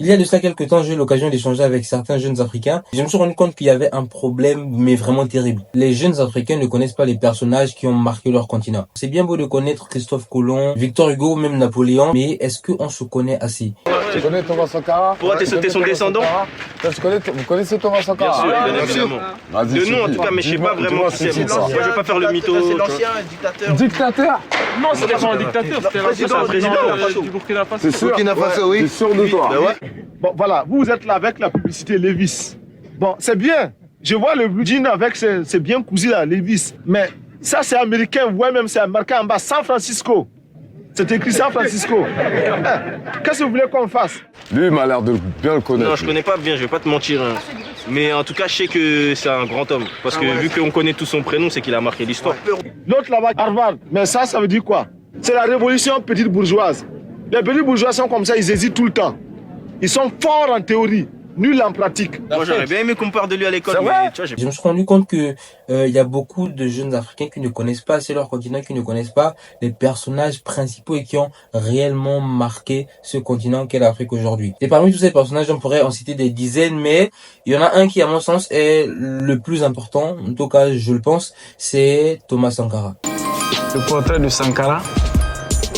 Il y a de cela quelques temps, j'ai eu l'occasion d'échanger avec certains jeunes Africains. Je me suis rendu compte qu'il y avait un problème, mais vraiment terrible. Les jeunes Africains ne connaissent pas les personnages qui ont marqué leur continent. C'est bien beau de connaître Christophe Colomb, Victor Hugo, même Napoléon, mais est-ce qu'on se connaît assez? Tu connais Thomas Sankara? Pourquoi t'es son descendant? Vous connaissez Thomas Sankara? Bien sûr. De nom en tout cas, mais je sais pas vraiment qui c'est. Moi je vais pas faire le mytho. C'est l'ancien dictateur. Dictateur? Non, c'était pas un dictateur, c'était président du Burkina Faso. C'est sûr? Burkina Faso, oui. T'es sûr de toi? Bon, voilà, vous êtes là avec la publicité Levis. Bon, c'est bien. Je vois le blue jean avec c'est bien cousu là, Levis. Mais ça, c'est américain, ouais, même c'est marqué en bas, San Francisco. C'est écrit San Francisco. Qu'est-ce que vous voulez qu'on fasse? Lui, il m'a l'air de bien le connaître. Non, je connais pas bien, je vais pas te mentir. Hein. Mais en tout cas, je sais que c'est un grand homme. Parce que vu qu'on connaît tout son prénom, c'est qu'il a marqué l'histoire. L'autre là-bas, Harvard. Mais ça veut dire quoi? C'est la révolution petite bourgeoise. Les petits bourgeois sont comme ça, ils hésitent tout le temps. Ils sont forts en théorie, nuls en pratique. Moi, j'aurais bien aimé qu'on parle de lui à l'école. Mais, tu vois, Je me suis rendu compte que il y a beaucoup de jeunes Africains qui ne connaissent pas assez leur continent, qui ne connaissent pas les personnages principaux et qui ont réellement marqué ce continent qu'est l'Afrique aujourd'hui. Et parmi tous ces personnages, on pourrait en citer des dizaines, mais il y en a un qui, à mon sens, est le plus important, en tout cas, je le pense, c'est Thomas Sankara. Le portrait de Sankara,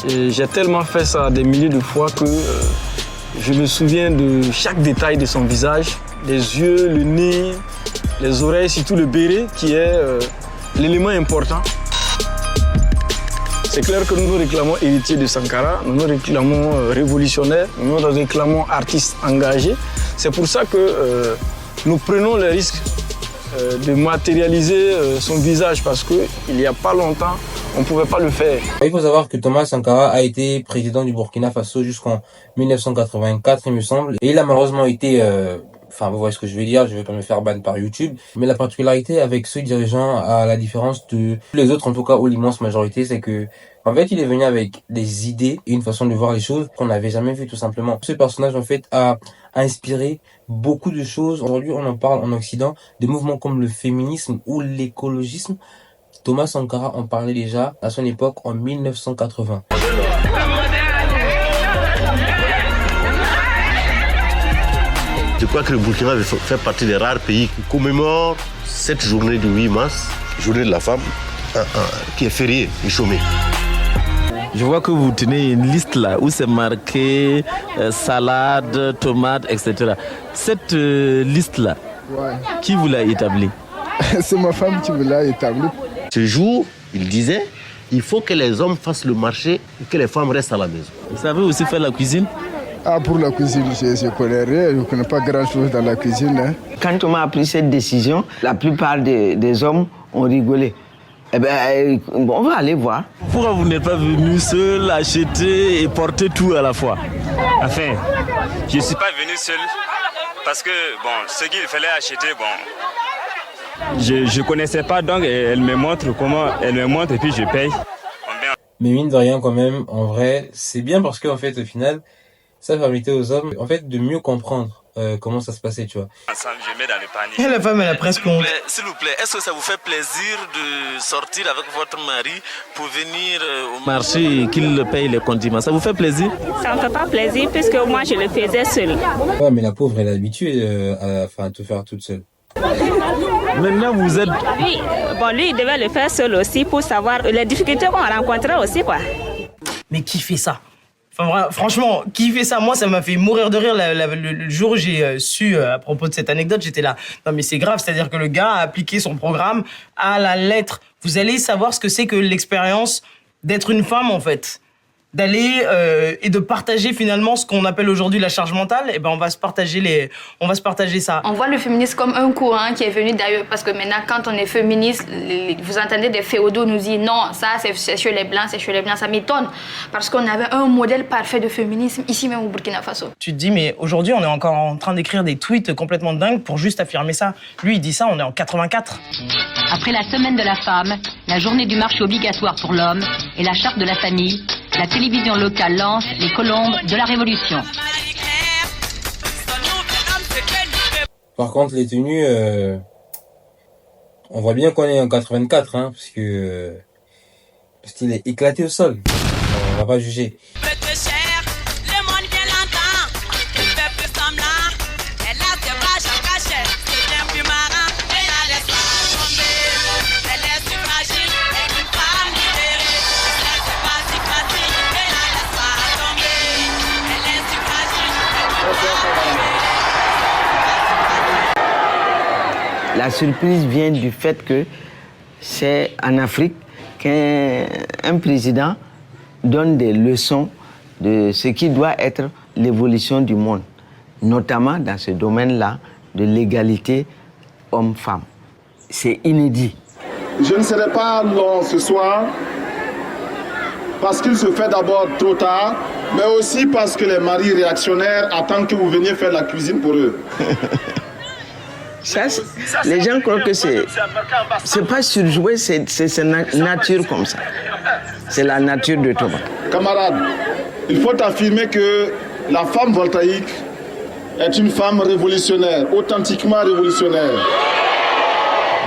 j'ai tellement fait ça des milliers de fois que je me souviens de chaque détail de son visage, les yeux, le nez, les oreilles, surtout le béret qui est l'élément important. C'est clair que nous nous réclamons héritiers de Sankara, nous nous réclamons révolutionnaires, nous nous réclamons artistes engagés. C'est pour ça que nous prenons le risque de matérialiser son visage parce qu'il n'y a pas longtemps, on ne pouvait pas le faire. Il faut savoir que Thomas Sankara a été président du Burkina Faso jusqu'en 1984, il me semble. Et il a malheureusement été... Enfin, vous voyez ce que je veux dire, je vais pas me faire ban par YouTube. Mais la particularité avec ce dirigeant, à la différence de tous les autres, en tout cas, ou l'immense majorité, c'est que, en fait, il est venu avec des idées et une façon de voir les choses qu'on n'avait jamais vu, tout simplement. Ce personnage, en fait, a inspiré beaucoup de choses. Aujourd'hui, on en parle en Occident, des mouvements comme le féminisme ou l'écologisme. Thomas Sankara en parlait déjà à son époque en 1980. Je crois que le Burkina fait partie des rares pays qui commémorent cette journée du 8 mars, journée de la femme, qui est fériée et chômée. Je vois que vous tenez une liste là où c'est marqué salade, tomates, etc. Cette liste là, qui vous l'a établie? C'est ma femme qui me l'a établie. Ce jour, il disait, il faut que les hommes fassent le marché et que les femmes restent à la maison. Vous savez aussi faire la cuisine? Ah, pour la cuisine, je connais rien, je ne connais pas grand-chose dans la cuisine. Hein. Quand Thomas a pris cette décision, la plupart des hommes ont rigolé. Eh bien, on va aller voir. Pourquoi vous n'êtes pas venu seul acheter et porter tout à la fois? Enfin, je ne suis pas venu seul parce que, bon, ce qu'il fallait acheter, bon, je ne connaissais pas, donc elle me montre comment, elle me montre et puis je paye. Mais mine de rien, quand même, en vrai, c'est bien parce qu'en fait, au final, ça permettait aux hommes, en fait, de mieux comprendre comment ça se passait, tu vois. Ensemble, je mets dans le panier. Et la femme, elle a presque honte. S'il vous plaît, est-ce que ça vous fait plaisir de sortir avec votre mari pour venir au marché et qu'il paye les condiments? Ça vous fait plaisir? Ça me fait pas plaisir puisque moi, je le faisais seule. Ouais, mais la pauvre, elle est habituée à tout faire toute seule. Maintenant, vous êtes... Lui, il devait le faire seul aussi pour savoir les difficultés qu'on rencontrait aussi, quoi. Mais qui fait ça? Enfin, franchement, qui fait ça? Moi, ça m'a fait mourir de rire le jour où j'ai su à propos de cette anecdote. J'étais là, non mais c'est grave, c'est-à-dire que le gars a appliqué son programme à la lettre. Vous allez savoir ce que c'est que l'expérience d'être une femme, en fait. D'aller et de partager finalement ce qu'on appelle aujourd'hui la charge mentale. Et ben on va se partager ça. On voit le féminisme comme un courant qui est venu d'ailleurs parce que maintenant quand on est féministe, vous entendez des féodaux nous dire non, ça c'est chez les blancs, ça m'étonne parce qu'on avait un modèle parfait de féminisme ici même au Burkina Faso. Tu te dis mais aujourd'hui on est encore en train d'écrire des tweets complètement dingues pour juste affirmer ça. Lui il dit ça, on est en 84. Après la semaine de la femme, la journée du marché obligatoire pour l'homme et la charte de la famille, la télévision locale lance les colombes de la Révolution. Par contre, les tenues, on voit bien qu'on est en 84, hein, parce qu'il est éclaté au sol. On va pas juger. La surprise vient du fait que c'est en Afrique qu'un président donne des leçons de ce qui doit être l'évolution du monde, notamment dans ce domaine-là de l'égalité homme-femme. C'est inédit. Je ne serai pas long ce soir parce qu'il se fait d'abord trop tard, mais aussi parce que les maris réactionnaires attendent que vous veniez faire la cuisine pour eux. Ça, les gens croient que c'est pas surjoué, c'est nature comme ça. C'est la nature de Thomas. Camarades, il faut affirmer que la femme voltaïque est une femme révolutionnaire, authentiquement révolutionnaire.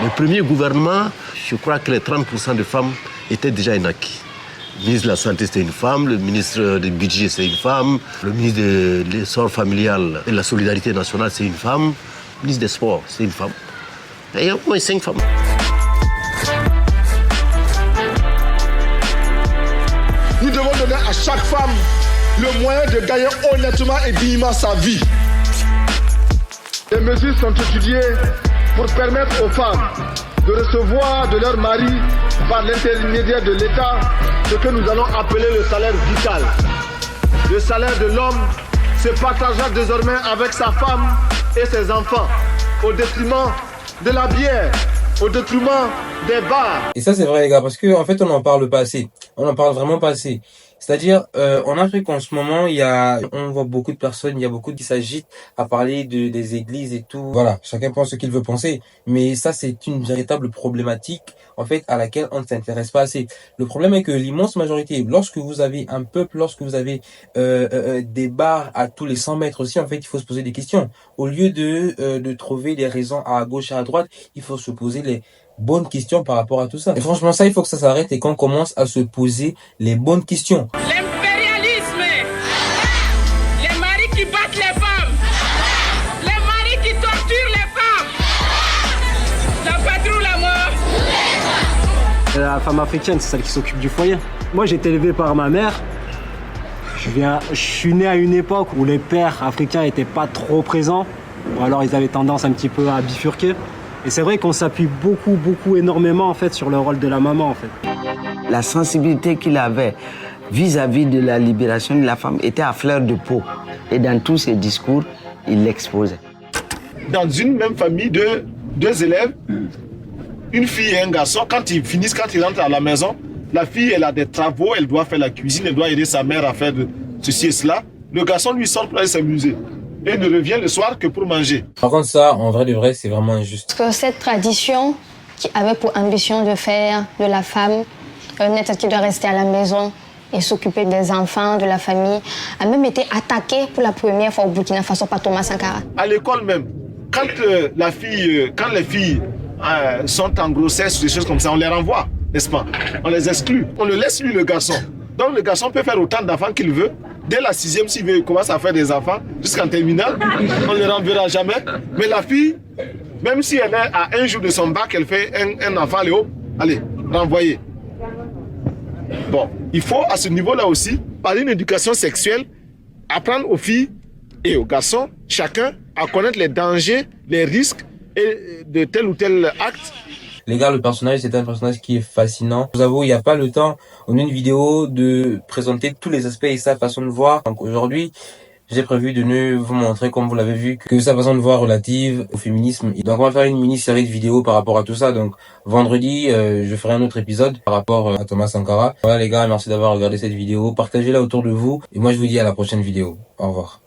Le premier gouvernement, je crois que les 30% de femmes étaient déjà un acquis. Le ministre de la Santé, c'était une femme, le ministre du Budget, c'est une femme, le ministre de l'Essor familial et de la Solidarité nationale, c'est une femme, le ministre des Sports, c'est une femme. Et il y a au moins 5 femmes. Nous devons donner à chaque femme le moyen de gagner honnêtement et dignement sa vie. Les mesures sont étudiées pour permettre aux femmes de recevoir de leur mari, par l'intermédiaire de l'État, ce que nous allons appeler le salaire vital. Le salaire de l'homme se partagera désormais avec sa femme et ses enfants, au détriment de la bière, au détriment des bars. Et ça c'est vrai les gars, parce que en fait on n'en parle pas assez. On n'en parle vraiment pas assez. C'est-à-dire, en Afrique en ce moment, on voit beaucoup de personnes, il y a beaucoup qui s'agitent à parler des églises et tout. Voilà, chacun pense ce qu'il veut penser, mais ça c'est une véritable problématique en fait à laquelle on ne s'intéresse pas assez. Le problème est que l'immense majorité, lorsque vous avez un peuple, lorsque vous avez des bars à tous les 100 mètres aussi, en fait, il faut se poser des questions. Au lieu de trouver des raisons à gauche et à droite, il faut se poser les bonnes questions par rapport à tout ça. Et franchement, ça, il faut que ça s'arrête et qu'on commence à se poser les bonnes questions. L'impérialisme, les maris qui battent les femmes, les maris qui torturent les femmes, la patrouille à mort. La femme africaine, c'est celle qui s'occupe du foyer. Moi, j'ai été élevé par ma mère. Je suis né à une époque où les pères africains n'étaient pas trop présents, ou alors ils avaient tendance un petit peu à bifurquer. Et c'est vrai qu'on s'appuie beaucoup, énormément en fait sur le rôle de la maman en fait. La sensibilité qu'il avait vis-à-vis de la libération de la femme était à fleur de peau. Et dans tous ses discours, il l'exposait. Dans une même famille de 2 élèves, une fille et un garçon, quand ils rentrent à la maison, la fille elle a des travaux, elle doit faire la cuisine, elle doit aider sa mère à faire de ceci et cela. Le garçon lui sort pour aller s'amuser. Et ne revient le soir que pour manger. Par contre ça, en vrai de vrai, c'est vraiment injuste. Parce que cette tradition qui avait pour ambition de faire de la femme un être qui doit rester à la maison et s'occuper des enfants, de la famille, a même été attaquée pour la première fois au Burkina Faso par Thomas Sankara. À l'école même, quand les filles sont en grossesse ou des choses comme ça, on les renvoie, n'est-ce pas? On les exclut. On le laisse lui, le garçon. Donc le garçon peut faire autant d'enfants qu'il veut. Dès la 6e, s'il commence à faire des enfants, jusqu'en terminale, on ne les renverra jamais. Mais la fille, même si elle est à 1 jour de son bac, elle fait un enfant, allez, renvoyer. Bon, il faut à ce niveau-là aussi, par une éducation sexuelle, apprendre aux filles et aux garçons, chacun, à connaître les dangers, les risques de tel ou tel acte. Les gars, le personnage, c'est un personnage qui est fascinant. Je vous avoue, il n'y a pas le temps, on a une vidéo de présenter tous les aspects et sa façon de voir. Donc aujourd'hui, j'ai prévu de ne vous montrer, comme vous l'avez vu, que sa façon de voir relative au féminisme. Donc on va faire une mini-série de vidéos par rapport à tout ça. Donc vendredi, je ferai un autre épisode par rapport à Thomas Sankara. Voilà les gars, merci d'avoir regardé cette vidéo. Partagez-la autour de vous. Et moi, je vous dis à la prochaine vidéo. Au revoir.